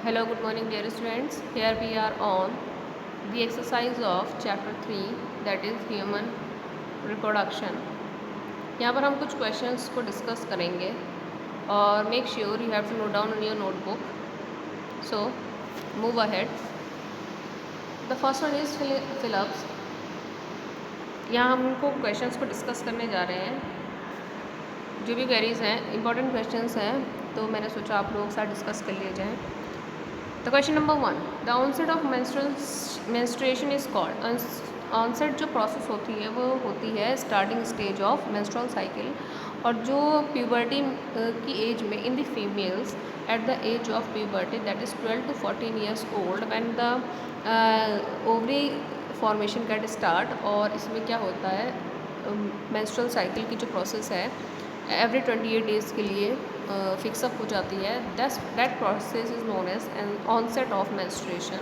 Hello, good morning, dear students. Here we are on the exercise of chapter 3, that is human reproduction. यहाँ पर हम कुछ questions को discuss करेंगे और make sure you have to note down on your notebook. So, move ahead. The first one is Phillips. यहाँ हम उनको questions को discuss करने जा रहे हैं. जो भी queries हैं, important questions हैं, तो मैंने सोचा आप लोगों के साथ discuss कर लिए जाएँ. तो question number 1, the onset of menstruation is called. Onset जो प्रोसेस होती है वो होती है starting stage of menstrual cycle, और जो प्यूबर्टी की एज में in the females at the age of puberty that is 12 to 14 years old when the ovary formation get start. और इसमें क्या होता है, मेंस्ट्रुअल साइकिल की जो प्रोसेस है एवरी 28 डेज़ के लिए फिक्सअप हो जाती है. That process is known as an onset of menstruation,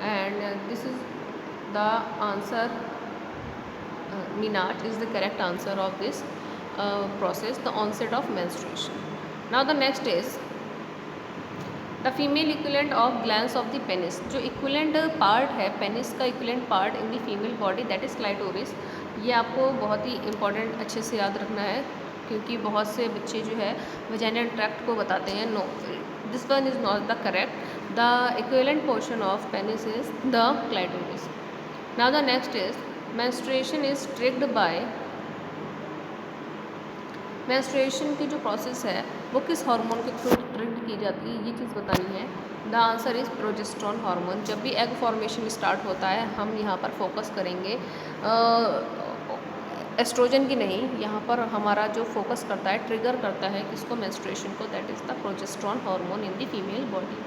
and this is the answer. Minaj is the correct answer of this process, the onset of menstruation. Now the next is the female equivalent of glands of the penis. जो equivalent part है penis का equivalent part in the female body that is clitoris. ये आपको बहुत ही important अच्छे से याद रखना है, क्योंकि बहुत से बच्चे जो है vaginal tract को बताते हैं. No, this one is not the correct. The equivalent portion of penis is the clitoris. Now the next is menstruation is triggered by. Menstruation की जो प्रोसेस है वो किस हार्मोन के थ्रू ट्रिगर की जाती है, ये चीज़ बतानी है. The answer is progesterone hormone. जब भी एग फॉर्मेशन स्टार्ट होता है हम यहाँ पर फोकस करेंगे एस्ट्रोजन की नहीं, यहाँ पर हमारा जो फोकस करता है ट्रिगर करता है किसको, मेंस्ट्रुएशन को, that is the progesterone hormone in the female body.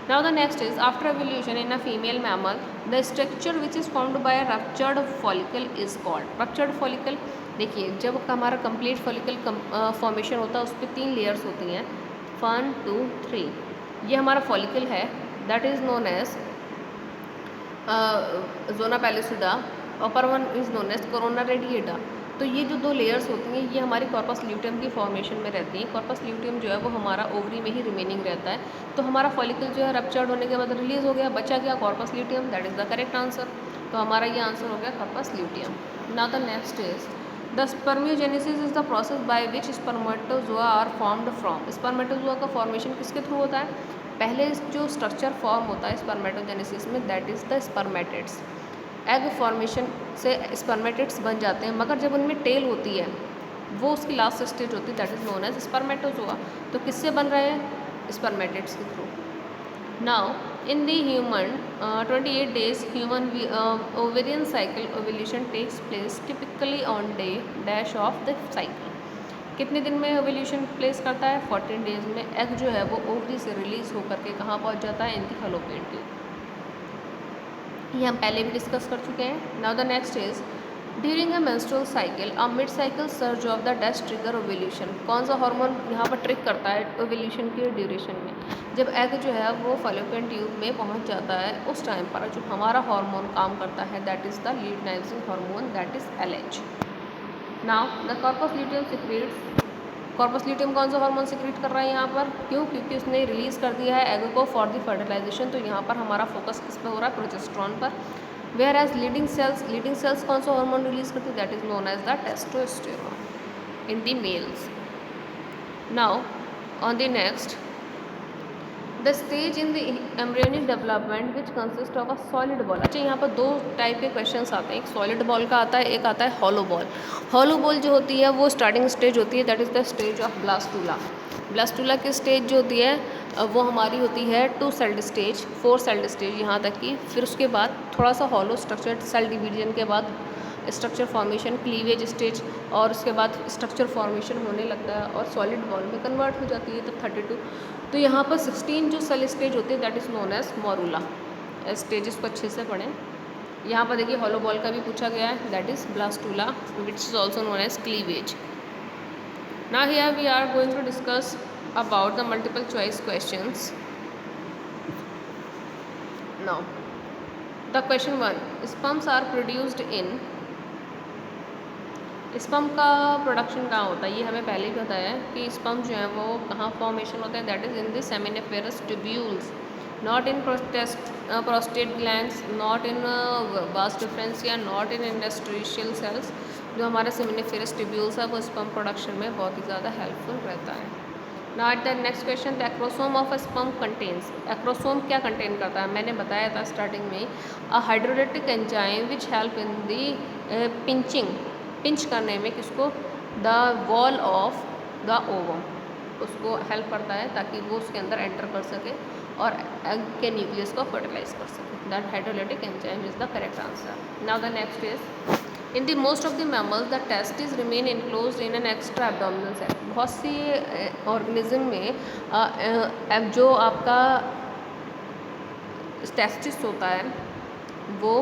Now the next is after ovulation in a female mammal, the structure which is formed by a ruptured follicle is called. Ruptured follicle, देखिए जब हमारा complete follicle formation होता है उस पर 3 layers होती हैं, 1 2 3. ये हमारा फॉलिकल है, that is known as zona pellucida. Upper one is known as corona radiata. तो ये जो 2 लेयर्स होती हैं ये हमारी कॉर्पस ल्यूटियम की फॉर्मेशन में रहती हैं. कॉर्पस ल्यूटियम जो है वो हमारा ओवरी में ही रिमेनिंग रहता है. तो हमारा फॉलिकल जो है रप्चर्ड होने के बाद रिलीज हो गया, बचा गया corpus luteum, that is the correct answer. तो हमारा ये आंसर हो गया corpus luteum. Now the next is the spermiogenesis is the process by which spermatozoa are formed from. Spermatozoa का फॉर्मेशन किसके थ्रू होता है, पहले जो स्ट्रक्चर फॉर्म होता है स्पर्मेटोजेनेसिस में that is the spermatids. Egg formation से स्पर्मेटिड्स बन जाते हैं, मगर जब उनमें टेल होती है वो उसकी लास्ट स्टेज होती है, that is known as spermatozoa. तो किससे बन रहे हैं, स्पर्मेटिड्स के through. Now in the human 28 days human ovarian cycle ovulation takes place typically on day dash of the cycle. कितने दिन में ओव्यूलेशन प्लेस करता है, 14 days में. एग जो है वो ओवरी से रिलीज होकर के कहाँ पहुँच जाता है, इनकी फैलोपियन ट्यूब. ये हम पहले भी डिस्कस कर चुके हैं. Now the next is during a menstrual cycle a mid cycle surge of the dash trigger ovulation. कौन सा हार्मोन यहाँ पर ट्रिक करता है ओव्यूलेशन की ड्यूरेशन में, जब एग जो है वो फैलोपियन ट्यूब में पहुँच जाता है उस टाइम पर जो हमारा हार्मोन काम करता है that is the luteinizing hormone, that is LH. Now the corpus luteum secretes. Corpus luteum कौन सा हार्मोन सिक्रेट कर रहा है यहाँ पर, क्यों, क्योंकि उसने रिलीज़ कर दिया है एग को फॉर द फर्टिलाइजेशन. तो यहाँ पर हमारा फोकस किस पे हो रहा है, प्रोजेस्टेरोन पर. वेयर एज लीडिंग सेल्स कौन सा हार्मोन रिलीज करती है, that is known as the testosterone in the males. Now on the next the stage in the embryonic development which consist of a solid ball. अच्छा, यहाँ पर 2 type के questions आते हैं, एक सॉलिड बॉल का आता है, एक आता है हॉलो बॉल. हॉलो बॉल जो होती है वो स्टार्टिंग स्टेज होती है, that is the stage of blastula. Blastula की स्टेज जो होती है वो हमारी होती है 2 सेल्ड स्टेज 4 सेल्ड स्टेज यहाँ तक की. फिर उसके बाद थोड़ा सा हॉलो स्ट्रक्चर सेल डिवीजन के बाद स्ट्रक्चर फॉर्मेशन क्लीवेज स्टेज, और उसके बाद स्ट्रक्चर फॉर्मेशन होने लगता है और सॉलिड बॉल में कन्वर्ट हो जाती है तब 32. तो यहाँ पर 16 जो सेल स्टेज होती है that is known as morula stages को अच्छे से पढ़ें. यहाँ पर देखिए हॉलो बॉल का भी पूछा गया है, that is blastula which is also known as cleavage. Now here we are going to discuss about the multiple choice questions. Now the question 1, sperms are produced in. Sperm का production कहाँ होता है, ये हमें पहले ही पता है कि स्पर्म जो है वो कहाँ फॉर्मेशन होता है, that is in the seminiferous tubules. Not in prostate glands, not in वास डिफरेंसिया, नॉट इन इंडस्ट्रियल सेल्स। जो हमारे सेमिनिफेरस ट्यूब्यूल्स है वो स्पर्म प्रोडक्शन में बहुत ही ज़्यादा हेल्पफुल रहता है। Now at the next question, the acrosome of a sperm contains. Acrosome क्या कंटेन करता है? मैंने बताया था स्टार्टिंग में, a hydrolytic enzyme which help in the pinching, pinch करने में किसको? The wall of the ovum, उसको हेल्प करता है ताकि वो उसके अंदर एंटर कर सके और एग के न्यूक्लियस को फर्टिलाइज कर सके। That hydrolytic enzyme is the correct answer. Now the next is, in the most of the mammals the testis remain enclosed in an extra abdominal set. बहुत सी ऑर्गेनिज्म में जो आपका testis होता है वो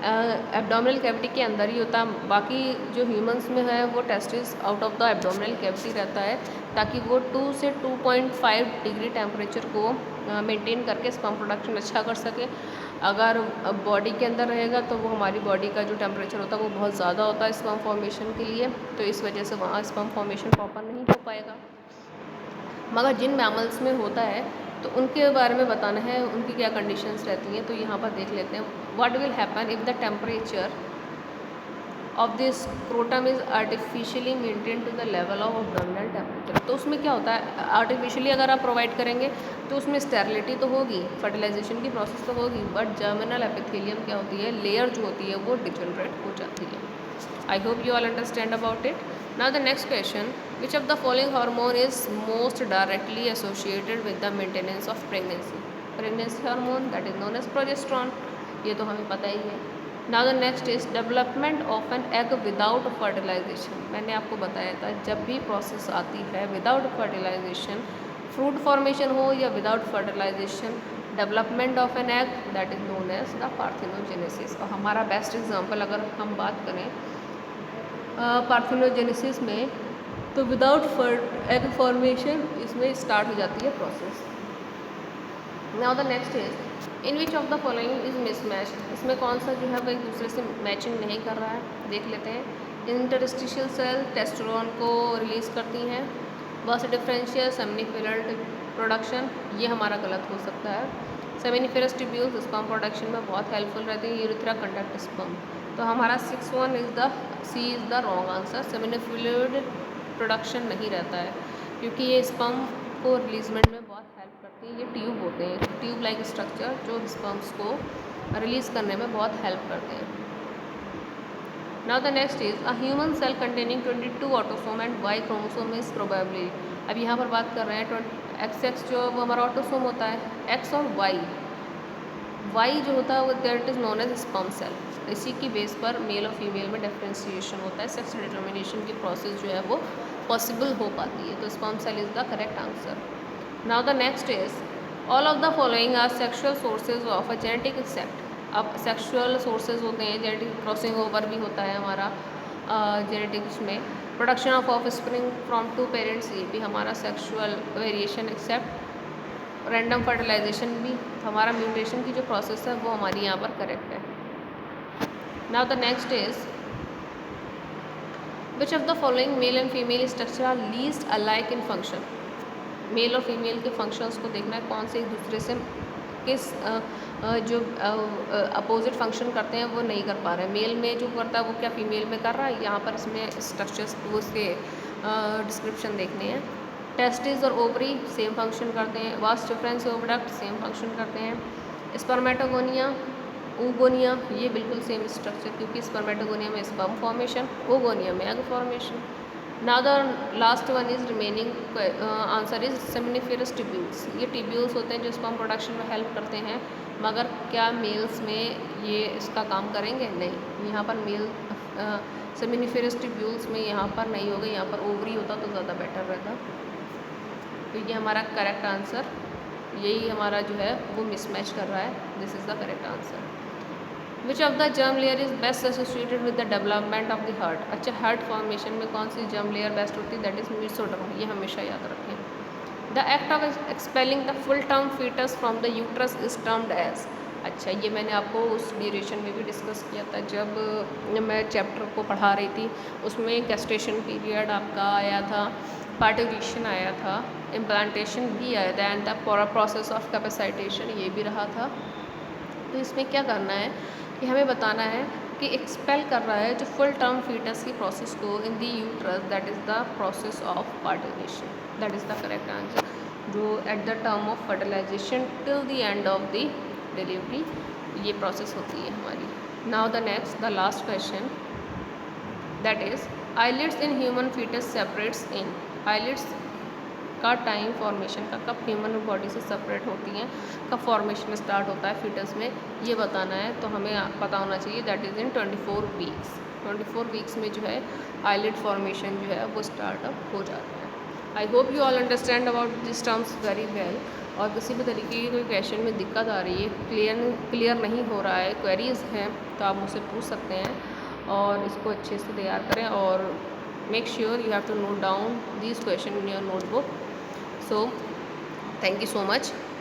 एब्डोमिनल कैविटी के अंदर ही होता है। बाकी जो ह्यूमंस में है वो testis out of the abdominal cavity रहता है ताकि वो 2 से 2.5 डिग्री टेम्परेचर को मेंटेन करके स्पर्म प्रोडक्शन अच्छा कर सके। अगर बॉडी के अंदर रहेगा तो वो हमारी बॉडी का जो टेम्परेचर होता है वो बहुत ज़्यादा होता है स्पर्म फॉर्मेशन के लिए, तो इस वजह से वहाँ स्पर्म फॉर्मेशन प्रॉपर नहीं हो पाएगा। मगर जिन मैमल्स में होता है तो उनके बारे में बताना है, उनकी क्या कंडीशंस रहती हैं। तो यहाँ पर देख लेते हैं, what will happen if the temperature of this scrotum is artificially maintain to the level of abdominal temperature. तो उसमें क्या होता है, आर्टिफिशियली अगर आप प्रोवाइड करेंगे तो उसमें स्टेरिलिटी तो होगी, फर्टिलाइजेशन की प्रोसेस तो होगी, बट जर्मिनल एपिथेलियम क्या होती है, लेयर जो होती है वो डिजनरेट हो जाती है। I hope you all understand about it. Now the next question, which of the following hormone is most directly associated with the maintenance of pregnancy? Pregnancy hormone that is known as progesterone, ये तो हमें पता ही है। Now the next is development of an egg without fertilization. मैंने आपको बताया था जब भी प्रोसेस आती है विदाउट फर्टिलाइजेशन, फ्रूट फॉर्मेशन हो या without fertilization, development of an egg that is known as the parthenogenesis. और हमारा बेस्ट एग्जांपल अगर हम बात करें पार्थिनोजेनेसिस में, तो विदाउट एग फॉर्मेशन इसमें स्टार्ट हो जाती है process. Now the next is, in which of the following is mismatch. इसमें कौन सा जो है वो एक दूसरे से मैचिंग नहीं कर रहा है, देख लेते हैं। इंटरस्टिशियल सेल टेस्टोस्टेरोन को रिलीज़ करती हैं, बस डिफरेंशियल सेमिनिफेरल प्रोडक्शन, ये हमारा गलत हो सकता है। सेमिनिफेरस ट्यूब्यूल्स स्पर्म प्रोडक्शन में बहुत हेल्पफुल रहती है, यूरिथ्रा कंडक्ट स्पर्म। तो हमारा 6-1 is the C is the wrong answer. Seminiferal production नहीं रहता है क्योंकि ये स्पर्म को रिलीजमेंट में बहुत हेल्प करती है। ये ट्यूब होते हैं, ट्यूब लाइक स्ट्रक्चर जो स्पर्म्स को रिलीज़ करने में बहुत हेल्प करते हैं। Now the next is, a human cell containing 22 autosome and Y chromosome is probably. अब यहाँ पर बात कर रहे हैं XX जो वो हमारा ऑटोसोम होता है, X और वाई जो होता है वो that is known as sperm cell. इसी की बेस पर मेल और फीमेल में डिफ्रेंशिएशन होता है, सेक्स डिटर्मिनेशन की प्रोसेस जो है वो पॉसिबल हो पाती है। तो sperm cell is the correct answer. Now the next is, all of the following are sexual sources of a genetic except. अब सेक्शुअल सोर्सेज होते हैं, जेनेटिक क्रॉसिंग ओवर भी होता है हमारा जेनेटिक्स में। Production of offspring from 2 parents, ये भी हमारा sexual variation except. Random fertilization भी हमारा, म्यूटेशन की जो प्रोसेस है वो हमारी यहाँ पर करेक्ट है। Now the next is, which of the following male and female structure are least alike in function. Male और फीमेल के फंक्शंस को देखना है, कौन से एक दूसरे से किस जो अपोजिट फंक्शन करते हैं वो नहीं कर पा रहे हैं। मेल में जो करता है वो क्या फीमेल में कर रहा है, यहाँ पर इसमें स्ट्रक्चर्स वो उसके डिस्क्रिप्शन देखने हैं। टेस्टिस और ओवरी सेम फंक्शन करते हैं, वास्ट डिफरेंस ओवडक्ट सेम फंक्शन करते हैं। स्पर्मेटोगोनिया, oogonia, ये बिल्कुल सेम स्ट्रक्चर, क्योंकि स्पर्मेटोगोनिया में स्पर्म फॉर्मेशन, oogonia में egg formation. Now the last one is remaining answer is seminiferous tubules. ये ट्यूब्यूल्स होते हैं जो स्पर्म प्रोडक्शन में हेल्प करते हैं, मगर क्या मेल्स में ये इसका काम करेंगे? नहीं, यहाँ पर मेल सेमिनिफेरस ट्यूब्यूल्स में यहाँ पर नहीं होगा, यहाँ पर ओवरी होता तो ज़्यादा बेटर रहता। तो ये हमारा करेक्ट आंसर, यही हमारा जो है वो मिसमैच कर रहा है। This is the correct answer. Which of the germ layer is best associated with the development of the heart. अच्छा, हार्ट फॉर्मेशन में कौन सी जर्म लेयर बेस्ट होती है? दैट इज़ मेसोडर्म, ये हमेशा याद रखें। The act of expelling the full term foetus from the uterus is termed as. अच्छा, ये मैंने आपको उस ड्यूरेशन में भी डिस्कस किया था जब मैं चैप्टर को पढ़ा रही थी, उसमें गेस्टेशन पीरियड आपका आया था, पार्टुरेशन आया था, इम्प्लांटेशन भी आया था, and the process of capacitation ये भी रहा था। तो इसमें क्या करना है कि हमें बताना है कि एक्सपेल कर रहा है जो फुल टर्म फीटस की प्रोसेस को in the uterus, that is the process of fertilisation, that is the correct answer. जो at the term of fertilisation till the end of the delivery ये प्रोसेस होती है हमारी। Now the next the last question, that is eyelids in human foetus separates in, eyelids का time formation का कब human body से separate होती हैं, कब फॉर्मेशन स्टार्ट होता है फीटस में, ये बताना है। तो हमें पता होना चाहिए that is in 24 weeks. 24 weeks में जो है आईलिड फॉर्मेशन जो है वो स्टार्टअप हो जाता है। I hope you all understand about this terms very well. और किसी भी तरीके की कोई क्वेश्चन में दिक्कत आ रही है, क्लियर नहीं हो रहा है, क्वेरीज हैं, तो आप मुझसे पूछ सकते हैं और इसको अच्छे से तैयार करें। और make sure you have to note down these questions in your notebook. So thank you so much.